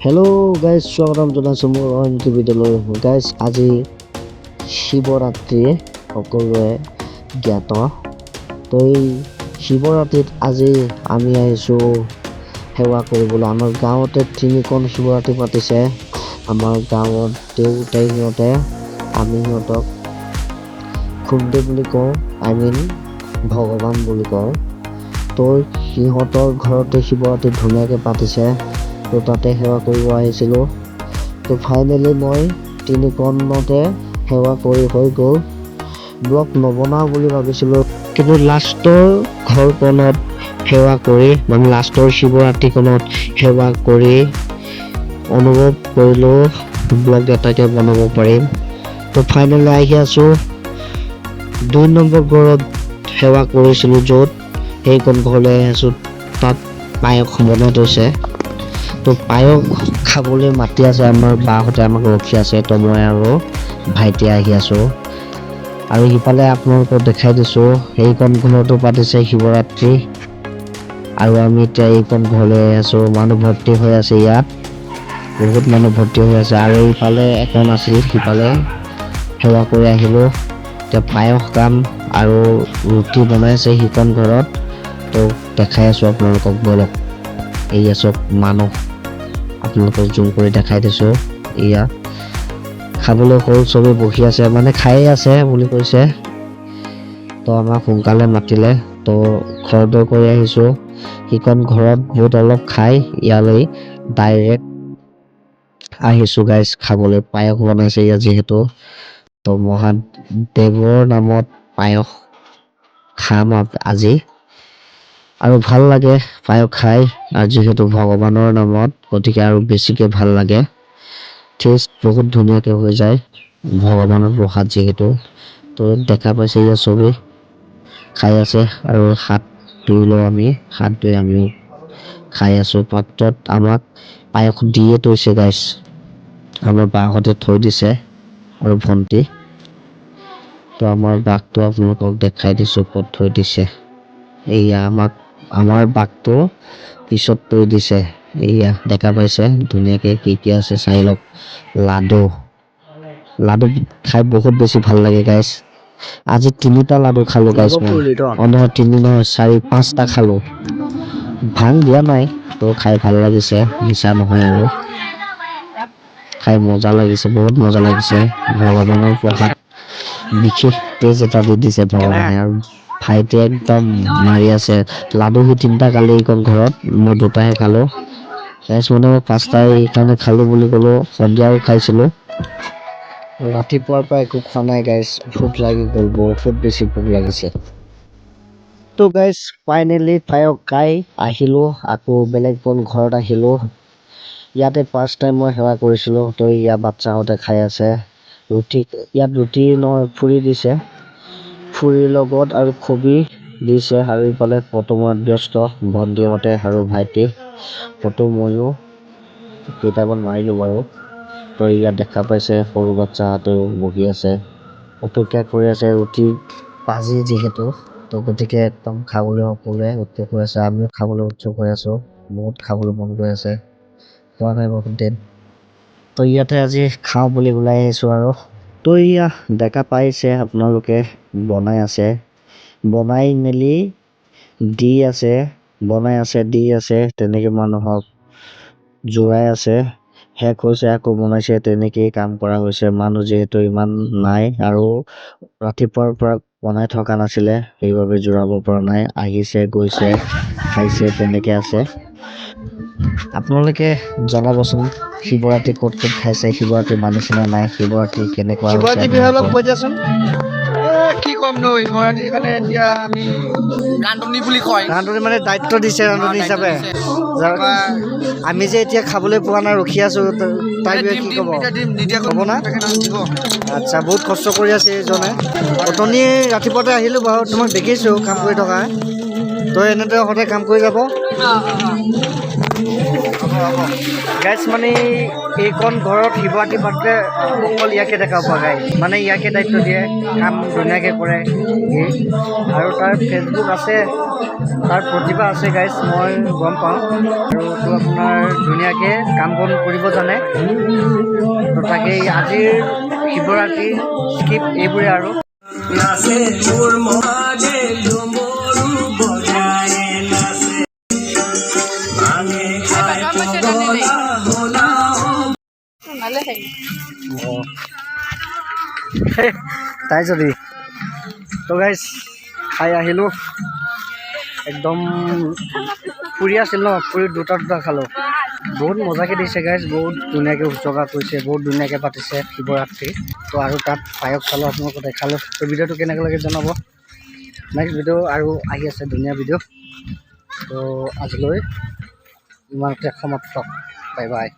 Hello' guys, স্বাগতম জনাইছোঁ মোৰ অইন ইউটিউব ভিডিঅ'লৈ। গাইজ, আজি শিৱৰাত্ৰি সকলোৱে জ্ঞাত। তো এই শিৱৰাত্ৰিত আজি আমি আহিছোঁ সেৱা কৰিবলৈ। আমাৰ গাঁৱতে তিনিখন শিৱৰাত্ৰি পাতিছে। আমাৰ গাঁৱত দেউতাই সিহঁতে আমি সিহঁতক খুন্দি বুলি কওঁ, ভগৱান বুলি কওঁ। তো সিহঁতৰ ঘৰতে শিৱৰাত্ৰি ধুনীয়াকৈ পাতিছে। তো তাতে সেৱা কৰিব আহিছিলোঁ। তো ফাইনেলি মই তিনিখনতে সেৱা কৰি হৈ গ'ল। ব্লগ নবনাওঁ বুলি ভাবিছিলোঁ, কিন্তু লাষ্টৰ ঘৰখনত সেৱা কৰি লাষ্টৰ শিৱৰাত্ৰিখনত সেৱা কৰি অনুভৱ কৰিলোঁ ব্লগ এটাকে বনাব পাৰিম। তো ফাইনেলি আহি আছোঁ 2 নম্বৰ ঘৰত সেৱা কৰিছিলোঁ, য'ত সেইখন ঘৰলৈ আহিছোঁ। তাত পায়স বনাই থৈছে। তো পায়স খাবলৈ মাতি আছে। আমাৰ বাহঁতে আমাক ৰখি আছে। তো মই আৰু ভাইটি আহি আছোঁ। আৰু সিফালে আপোনালোকক দেখাই দিছোঁ, সেইখন ঘৰতো পাতিছে শিৱৰাত্ৰি। আৰু আমি এতিয়া এইখন ঘৰলৈ আছোঁ। মানুহ ভৰ্তি হৈ আছে, ইয়াত বহুত মানুহ ভৰ্তি হৈ আছে। আৰু ইফালে এখন আছিল, সিফালে সেৱা কৰি আহিলোঁ। এতিয়া পায়স কাম আৰু ৰুটি বনাইছে সিখন ঘৰত। তো দেখাই আছোঁ আপোনালোকক, বলক। এয়া চব মানুহ আপোনালোকক জুম কৰি দেখাই দিছোঁ। এয়া খাবলৈ সৰু চবেই বহি আছে, খায়ে আছে বুলি কৈছে। তো আমাক সোনকালে মাতিলে, তো ঘৰলৈ কৰি আহিছোঁ। সিখন ঘৰত বহুত অলপ খাই ইয়ালৈ ডাইৰেক্ট আহিছোঁ গাইজ খাবলৈ। পায়স বনাইছে ইয়াত যিহেতু, তো মহাদেৱৰ নামত পায়স খাম আজি। আৰু ভাল লাগে পায়স খাই, আৰু যিহেতু ভগৱানৰ নামত, গতিকে আৰু বেছিকৈ ভাল লাগে। টেষ্ট বহুত ধুনীয়াকৈ হৈ যায়, ভগৱানৰ প্ৰসাদ যিহেতু। তো দেখা পাইছে ইয়াত চবেই খাই আছে। আৰু হাত ধুই লওঁ আমি, হাত ধুই আমিও খাই আছোঁ। পাত্ৰত আমাক পায়স দিয়ে থৈছে গাইজ। আমাৰ বাহঁতে থৈ দিছে আৰু ভণ্টি। তো আমাৰ বাঘটো আপোনালোকক দেখাই দিছোঁ ক'ত থৈ দিছে। এয়া আমাৰ বাঘটো পিছত থৈ দিছে। এয়া দেখা পাইছে ধুনীয়াকৈ কি আছে চাই লওক। লাডু খাই বহুত বেছি ভাল লাগে গাইজ। আজি 3টা লাডু খালোঁ গাইজ মই। নহয় 3 নহয়, 4-5টা খালোঁ। ভাং দিয়া নাই, তো খাই ভাল লাগিছে, মিছা নহয়। আৰু খাই মজা লাগিছে, বহুত মজা লাগিছে। ভগৱানৰ প্ৰসাদ, বিশেষ তেজ এটা দি দিছে ভগৱানে। আৰু ভাইটিয়ে একদম মাৰি আছে। লাডু সি 3টা খালে এইখন ঘৰত, মই 2টাহে খালোঁ গাইজ। মই 5টা এইকাৰণে খালোঁ বুলি ক'লোঁ, সন্ধিয়াও খাইছিলোঁ। ৰাতিপুৱাৰ পৰা একো খোৱা নাই গাইজ, ভোক লাগি গ'ল, বহুত বেছি ভোক লাগিছে। তো গাইজ ফাইনেলি পায়স খাই আহিলোঁ, আকৌ বেলেগ ঘৰত আহিলোঁ। ইয়াতে ফাৰ্ষ্ট টাইম মই সেৱা কৰিছিলোঁ। তো ইয়াত বাচ্চাহঁতে খাই আছে ৰুটি। ইয়াত ৰুটি নহয়, ফুৰি দিছে, ফুৰিৰ লগত আৰু কবি দিছে। আৰু ইফালে ফটো মৰাত ব্যস্ত ভণ্টিহঁতে আৰু ভাইটি। ফটো ময়ো কেইটামান মাৰিলোঁ বাৰু। তো ইয়াত দেখা পাইছে সৰু বাচ্চাহঁতেও বহি আছে, অপেক্ষা কৰি আছে ৰুটি ভাজি যিহেতু। তো গতিকে একদম খাবলৈ সকলোৱে উৎসুক হৈ আছে। আমিও খাবলৈ উৎসুক হৈ আছোঁ, বহুত খাবলৈ মন গৈ আছে, খোৱা নাই বহুত দিন। তো ইয়াতে আজি খাওঁ বুলি ওলাই আহিছোঁ। আৰু তো ইয়া দেখা পাইছে আপোনালোকে, বনাই আছে, বনাই মেলি দি আছে, বনাই আছে দি আছে, তেনেকৈ মানুহক জোৰাই আছে। শেষ হৈছে আকৌ বনাইছে, তেনেকেই কাম কৰা হৈছে। মানুহ যিহেতু ইমান নাই, আৰু ৰাতিপুৱাৰ পৰা বনাই থকা নাছিলে, সেইবাবে জোৰাব পৰা নাই। আহিছে গৈছে, খাইছে, তেনেকৈ আছে। আপোনালোকে জনাবচোন, শিৱৰাত্ৰি ক'ত ক'ত খাইছে, শিৱৰাত্ৰি মানিছে নে নাই, শিৱৰাত্ৰি কেনেকুৱা হৈছে? শিৱৰাত্ৰি বিষয়ে অলপ কৈ দিয়াচোন। কি ক'ম নো, শিৱৰাত্ৰি কাৰণে এতিয়া আমি ৰান্ধনি বুলি কয়, ৰান্ধনি দায়িত্ব দিছে, ৰান্ধনি হিচাপে। আমি যে এতিয়া খাবলৈ পোৱা নাই, ৰখি আছোঁ, তাৰ বিষয়ে কি ক'ব? ক'ব না? আচ্ছা, বহুত কষ্ট কৰি আছে এইজনে। অথনি ৰাতিপুৱাতে আহিলোঁ বাৰু, তোমাক দেখিছোঁ কাম কৰি থকা। তই এনেদৰে সদায় কাম কৰি যাব। গাইজ মানে এইখন ঘৰত শিৱৰাত্ৰি পাতে অকল ইয়াকে দেখা পোৱা যায় মানে ইয়াকে দায়িত্ব দিয়ে কাম ধুনীয়াকৈ কৰে আৰু তাৰ ফেচবুক আছে তাৰ প্ৰতিভা আছে গাইজ মই গম পাওঁ আৰু তো আপোনাৰ ধুনীয়াকৈ কাম বন কৰিব জানে তো তাকেই আজিৰ শিৱৰাত্ৰি স্কিপ এইবোৰে আৰু তাই যদি তো গাইজ খাই আহিলোঁ একদম ফুৰি আছিল ন ফুৰি দুটা খালোঁ বহুত মজাকৈ দিছে গাইজ বহুত ধুনীয়াকৈ উৎসৰ্গা কৰিছে বহুত ধুনীয়াকৈ পাতিছে শিৱৰাত্ৰি তো আৰু তাত পায়স চালোঁ আপোনালোকক দেখালোঁ তো ভিডিঅ'টো কেনেকৈ লাগে জনাব নেক্সট ভিডিঅ' আৰু আহি আছে ধুনীয়া ভিডিঅ' তো আজিলৈ ইমানতে সমাপ্ত বাই বাই